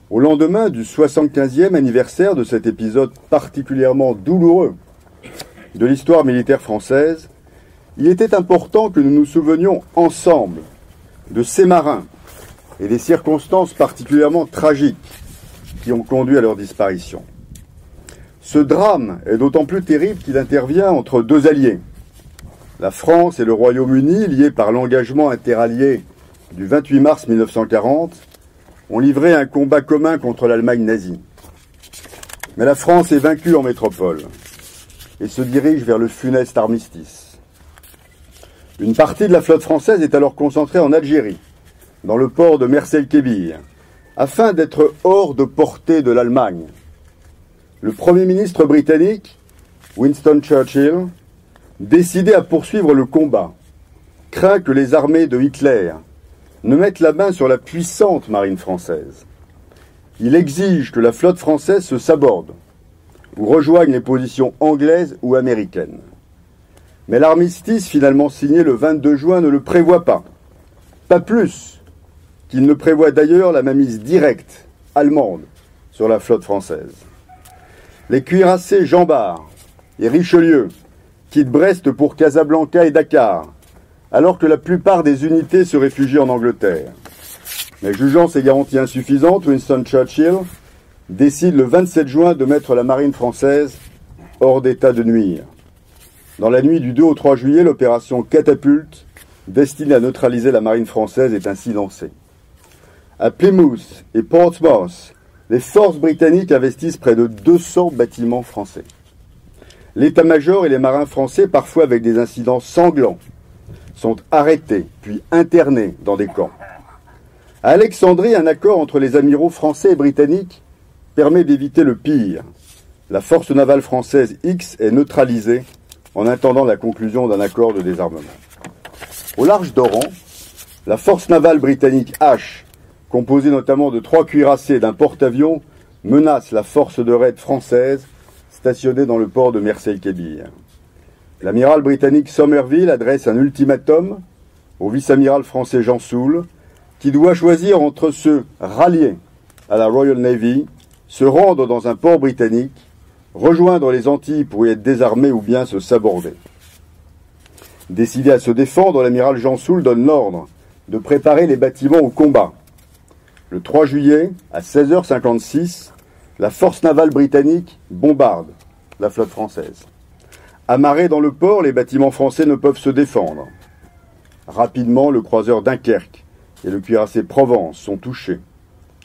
Au lendemain du 75e anniversaire de cet épisode particulièrement douloureux de l'histoire militaire française, il était important que nous nous souvenions ensemble de ces marins et des circonstances particulièrement tragiques qui ont conduit à leur disparition. Ce drame est d'autant plus terrible qu'il intervient entre deux alliés. La France et le Royaume-Uni, liés par l'engagement interallié du 28 mars 1940, ont livré un combat commun contre l'Allemagne nazie. Mais la France est vaincue en métropole et se dirige vers le funeste armistice. Une partie de la flotte française est alors concentrée en Algérie, dans le port de Mers-el-Kébir, afin d'être hors de portée de l'Allemagne. Le Premier ministre britannique, Winston Churchill, décidé à poursuivre le combat, craint que les armées de Hitler ne mettent la main sur la puissante marine française. Il exige que la flotte française se saborde ou rejoigne les positions anglaises ou américaines. Mais l'armistice finalement signé le 22 juin ne le prévoit pas. Pas plus qu'il ne prévoit d'ailleurs la mainmise directe allemande sur la flotte française. Les cuirassés Jean Bart et Richelieu quittent Brest pour Casablanca et Dakar, alors que la plupart des unités se réfugient en Angleterre. Mais jugeant ces garanties insuffisantes, Winston Churchill décide le 27 juin de mettre la marine française hors d'état de nuire. Dans la nuit du 2 au 3 juillet, l'opération Catapulte, destinée à neutraliser la marine française, est ainsi lancée. À Plymouth et Portsmouth, les forces britanniques investissent près de 200 bâtiments français. L'état-major et les marins français, parfois avec des incidents sanglants, sont arrêtés puis internés dans des camps. À Alexandrie, un accord entre les amiraux français et britanniques permet d'éviter le pire. La force navale française X est neutralisée en attendant la conclusion d'un accord de désarmement. Au large d'Oran, la force navale britannique H, composée notamment de 3 cuirassés et d'un porte-avions, menace la force de raid française stationnée dans le port de Mers-el-Kébir. L'amiral britannique Somerville adresse un ultimatum au vice-amiral français Jean Soule, qui doit choisir entre se rallier à la Royal Navy, se rendre dans un port britannique, rejoindre les Antilles pour y être désarmé ou bien se saborder. Décidé à se défendre, l'amiral Jean Soule donne l'ordre de préparer les bâtiments au combat. Le 3 juillet, à 16h56, la force navale britannique bombarde la flotte française. Amarrés dans le port, les bâtiments français ne peuvent se défendre. Rapidement, le croiseur Dunkerque et le cuirassé Provence sont touchés.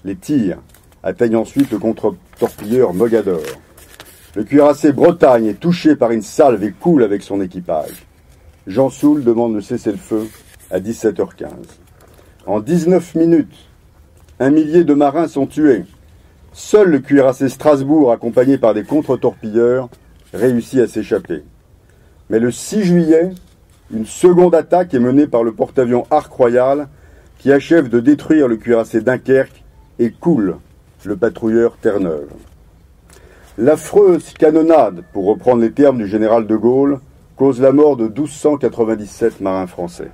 Les tirs atteignent ensuite le contre-torpilleur Mogador. Le cuirassé Bretagne est touché par une salve et coule avec son équipage. Jean Soule demande le cessez-le-feu à 17h15. En 19 minutes, 1 millier de marins sont tués. Seul le cuirassé Strasbourg, accompagné par des contre-torpilleurs, réussit à s'échapper. Mais le 6 juillet, une seconde attaque est menée par le porte-avions Ark Royal, qui achève de détruire le cuirassé Dunkerque et coule le patrouilleur Terre-Neuve. L'affreuse canonnade, pour reprendre les termes du général de Gaulle, cause la mort de 1297 marins français.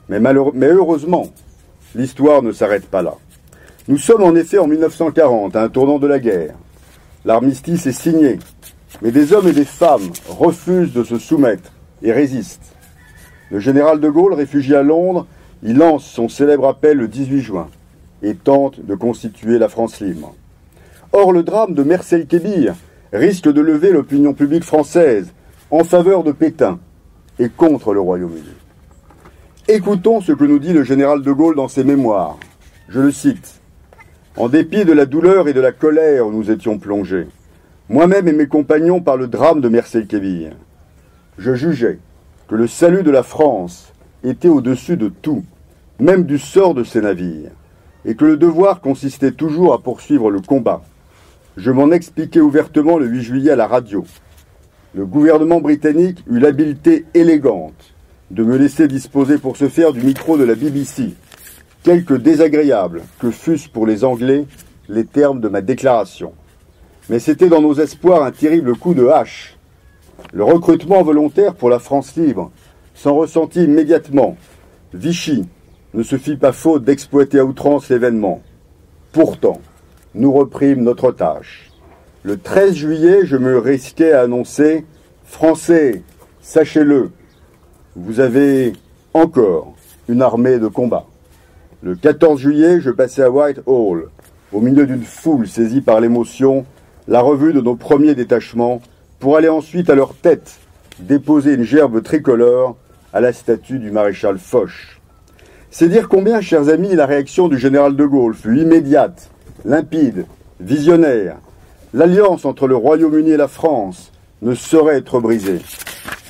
Mais heureusement, l'histoire ne s'arrête pas là. Nous sommes en effet en 1940, à un tournant de la guerre. L'armistice est signé, mais des hommes et des femmes refusent de se soumettre et résistent. Le général de Gaulle, réfugié à Londres, il lance son célèbre appel le 18 juin et tente de constituer la France libre. Or, le drame de Mers-el-Kébir risque de lever l'opinion publique française en faveur de Pétain et contre le Royaume-Uni. Écoutons ce que nous dit le général de Gaulle dans ses mémoires. Je le cite. « En dépit de la douleur et de la colère où nous étions plongés, moi-même et mes compagnons par le drame de Mers-el-Kébir, je jugeais que le salut de la France était au-dessus de tout, même du sort de ses navires, et que le devoir consistait toujours à poursuivre le combat. Je m'en expliquais ouvertement le 8 juillet à la radio. Le gouvernement britannique eut l'habileté élégante de me laisser disposer pour ce faire du micro de la BBC, quelque désagréables que fussent pour les Anglais les termes de ma déclaration. Mais c'était dans nos espoirs un terrible coup de hache. Le recrutement volontaire pour la France libre s'en ressentit immédiatement. Vichy ne se fit pas faute d'exploiter à outrance l'événement. Pourtant, nous reprîmes notre tâche. Le 13 juillet, je me risquais à annoncer « Français, sachez-le, vous avez encore une armée de combat ». Le 14 juillet, je passais à Whitehall, au milieu d'une foule saisie par l'émotion, la revue de nos premiers détachements, pour aller ensuite à leur tête déposer une gerbe tricolore à la statue du maréchal Foch. C'est dire combien, chers amis, la réaction du général de Gaulle fut immédiate, limpide, visionnaire. L'alliance entre le Royaume-Uni et la France ne saurait être brisée.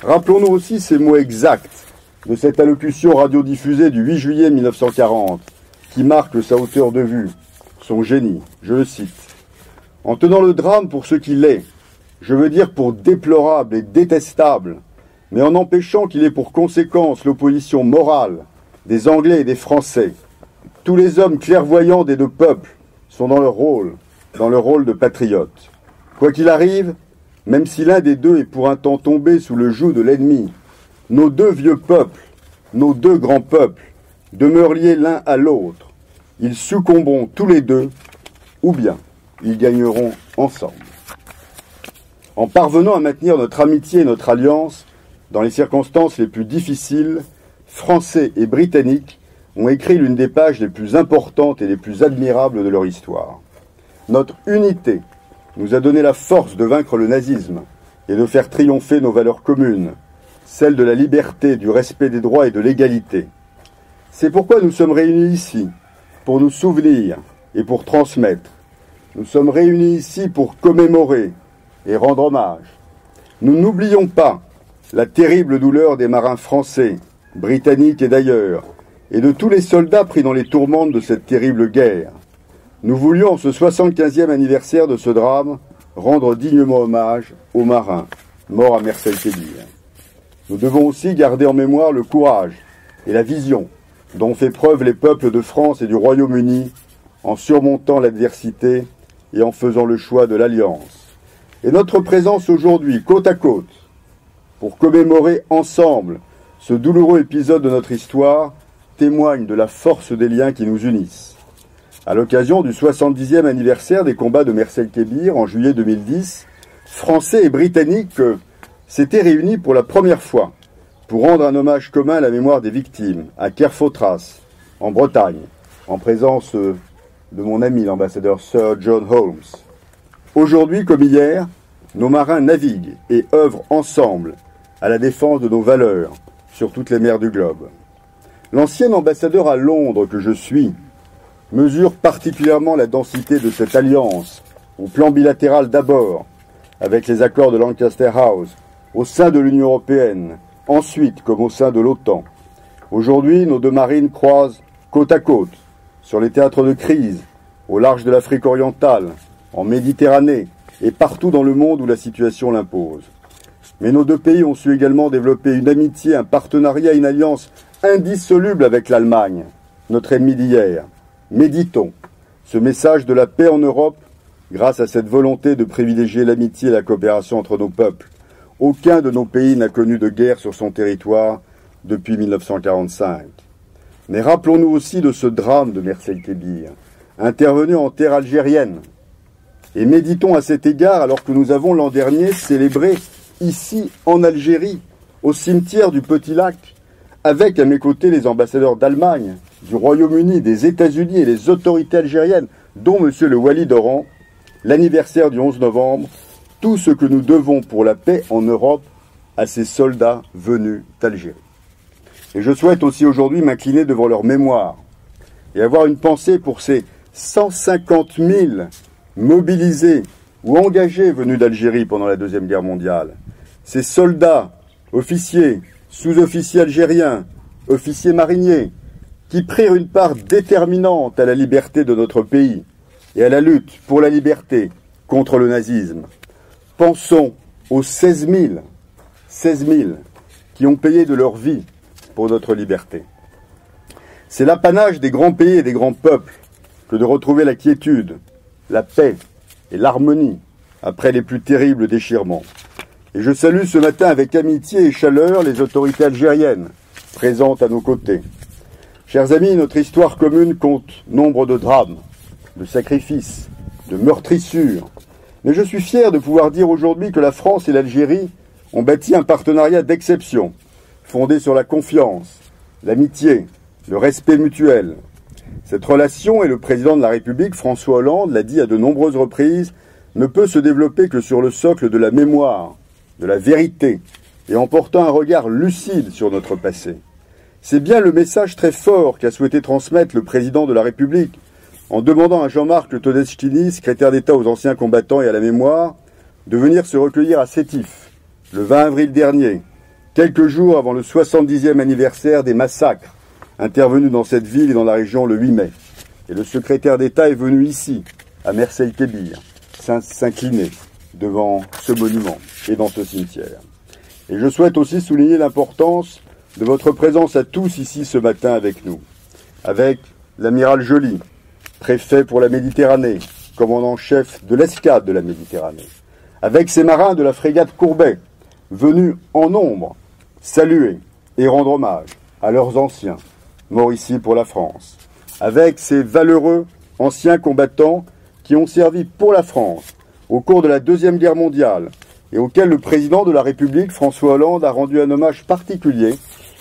Rappelons-nous aussi ces mots exacts de cette allocution radiodiffusée du 8 juillet 1940, qui marque sa hauteur de vue, son génie. Je le cite. « En tenant le drame pour ce qu'il est, je veux dire pour déplorable et détestable, mais en empêchant qu'il ait pour conséquence l'opposition morale des Anglais et des Français, tous les hommes clairvoyants des deux peuples sont dans le rôle de patriotes. Quoi qu'il arrive, même si l'un des deux est pour un temps tombé sous le joug de l'ennemi, nos deux vieux peuples, nos deux grands peuples, demeurent liés l'un à l'autre. Ils succomberont tous les deux, ou bien ils gagneront ensemble. En parvenant à maintenir notre amitié et notre alliance dans les circonstances les plus difficiles, Français et Britanniques ont écrit l'une des pages les plus importantes et les plus admirables de leur histoire. Notre unité nous a donné la force de vaincre le nazisme et de faire triompher nos valeurs communes, celles de la liberté, du respect des droits et de l'égalité. C'est pourquoi nous sommes réunis ici, pour nous souvenir et pour transmettre. Nous sommes réunis ici pour commémorer et rendre hommage. Nous n'oublions pas la terrible douleur des marins français, britanniques et d'ailleurs, et de tous les soldats pris dans les tourmentes de cette terrible guerre. Nous voulions, en ce 75e anniversaire de ce drame, rendre dignement hommage aux marins morts à Mercey-Québir. Nous devons aussi garder en mémoire le courage et la vision dont ont fait preuve les peuples de France et du Royaume-Uni en surmontant l'adversité et en faisant le choix de l'alliance. Et notre présence aujourd'hui, côte à côte, pour commémorer ensemble ce douloureux épisode de notre histoire, témoigne de la force des liens qui nous unissent. À l'occasion du 70e anniversaire des combats de Mercey-Québir en juillet 2010, Français et Britanniques s'étaient réunis pour la première fois pour rendre un hommage commun à la mémoire des victimes, à Carfotras, en Bretagne, en présence de mon ami l'ambassadeur Sir John Holmes. Aujourd'hui comme hier, nos marins naviguent et œuvrent ensemble à la défense de nos valeurs sur toutes les mers du globe. L'ancien ambassadeur à Londres que je suis mesure particulièrement la densité de cette alliance, au plan bilatéral d'abord, avec les accords de Lancaster House, au sein de l'Union européenne, ensuite comme au sein de l'OTAN. Aujourd'hui, nos deux marines croisent côte à côte, sur les théâtres de crise, au large de l'Afrique orientale, en Méditerranée et partout dans le monde où la situation l'impose. Mais nos deux pays ont su également développer une amitié, un partenariat, une alliance indissoluble avec l'Allemagne, notre ennemi d'hier. Méditons ce message de la paix en Europe grâce à cette volonté de privilégier l'amitié et la coopération entre nos peuples. Aucun de nos pays n'a connu de guerre sur son territoire depuis 1945. Mais rappelons-nous aussi de ce drame de Mercey-Québir, intervenu en terre algérienne. Et méditons à cet égard, alors que nous avons l'an dernier célébré ici, en Algérie, au cimetière du Petit Lac, avec à mes côtés les ambassadeurs d'Allemagne, du Royaume-Uni, des États-Unis et les autorités algériennes, dont M. le Wali d'Oran, l'anniversaire du 11 novembre, tout ce que nous devons pour la paix en Europe à ces soldats venus d'Algérie. Et je souhaite aussi aujourd'hui m'incliner devant leur mémoire et avoir une pensée pour ces 150 000 mobilisés ou engagés venus d'Algérie pendant la Deuxième Guerre mondiale. Ces soldats, officiers, sous-officiers algériens, officiers mariniers, qui prirent une part déterminante à la liberté de notre pays et à la lutte pour la liberté contre le nazisme. Pensons aux 16 000 qui ont payé de leur vie pour notre liberté. C'est l'apanage des grands pays et des grands peuples que de retrouver la quiétude, la paix et l'harmonie après les plus terribles déchirements. Et je salue ce matin avec amitié et chaleur les autorités algériennes présentes à nos côtés. Chers amis, notre histoire commune compte nombre de drames, de sacrifices de meurtrissures. Mais je suis fier de pouvoir dire aujourd'hui que la France et l'Algérie ont bâti un partenariat d'exception, fondé sur la confiance, l'amitié, le respect mutuel. Cette relation, et le président de la République, François Hollande, l'a dit à de nombreuses reprises, ne peut se développer que sur le socle de la mémoire, de la vérité, et en portant un regard lucide sur notre passé. C'est bien le message très fort qu'a souhaité transmettre le président de la République en demandant à Jean-Marc Todeschini, secrétaire d'État aux anciens combattants et à la mémoire, de venir se recueillir à Sétif, le 20 avril dernier, quelques jours avant le 70e anniversaire des massacres intervenus dans cette ville et dans la région le 8 mai. Et le secrétaire d'État est venu ici, à Mersey-Kébir, s'incliner devant ce monument et dans ce cimetière. Et je souhaite aussi souligner l'importance de votre présence à tous ici ce matin avec nous, avec l'amiral Joly, préfet pour la Méditerranée, commandant-chef de l'escadre de la Méditerranée, avec ces marins de la frégate Courbet, venus en nombre saluer et rendre hommage à leurs anciens, morts ici pour la France, avec ces valeureux anciens combattants qui ont servi pour la France au cours de la Deuxième Guerre mondiale et auxquels le président de la République, François Hollande, a rendu un hommage particulier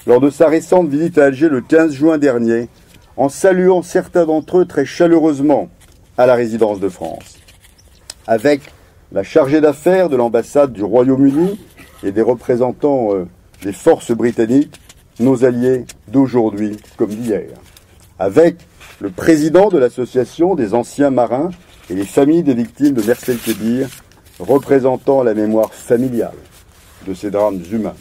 lors de sa récente visite à Alger le 15 juin dernier, en saluant certains d'entre eux très chaleureusement à la résidence de France, avec la chargée d'affaires de l'ambassade du Royaume-Uni et des représentants des forces britanniques, nos alliés d'aujourd'hui comme d'hier, avec le président de l'association des anciens marins et les familles des victimes de Mersey-Kébir, représentant la mémoire familiale de ces drames humains.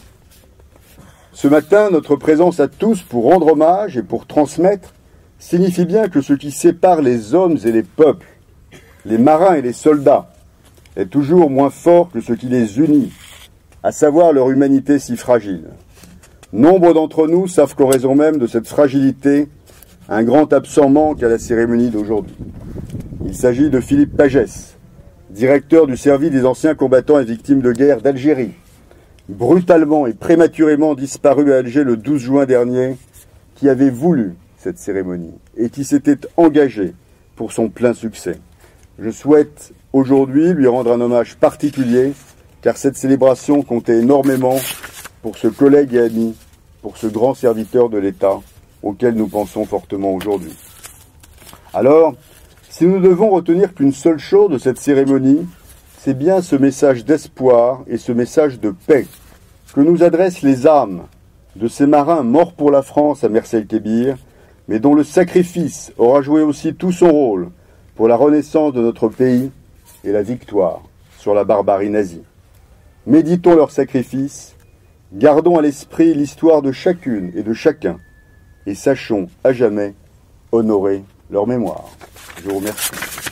Ce matin, notre présence à tous pour rendre hommage et pour transmettre signifie bien que ce qui sépare les hommes et les peuples, les marins et les soldats, est toujours moins fort que ce qui les unit, à savoir leur humanité si fragile. Nombre d'entre nous savent qu'en raison même de cette fragilité, un grand absent manque à la cérémonie d'aujourd'hui. Il s'agit de Philippe Pagès, directeur du service des anciens combattants et victimes de guerre d'Algérie, brutalement et prématurément disparu à Alger le 12 juin dernier, qui avait voulu cette cérémonie et qui s'était engagé pour son plein succès. Je souhaite aujourd'hui lui rendre un hommage particulier, car cette célébration comptait énormément pour ce collègue et ami, pour ce grand serviteur de l'État auquel nous pensons fortement aujourd'hui. Alors, si nous ne devons retenir qu'une seule chose de cette cérémonie, c'est bien ce message d'espoir et ce message de paix que nous adressent les âmes de ces marins morts pour la France à Mersey-Kébir, mais dont le sacrifice aura joué aussi tout son rôle pour la renaissance de notre pays et la victoire sur la barbarie nazie. Méditons leur sacrifice, gardons à l'esprit l'histoire de chacune et de chacun, et sachons à jamais honorer leur mémoire. Je vous remercie.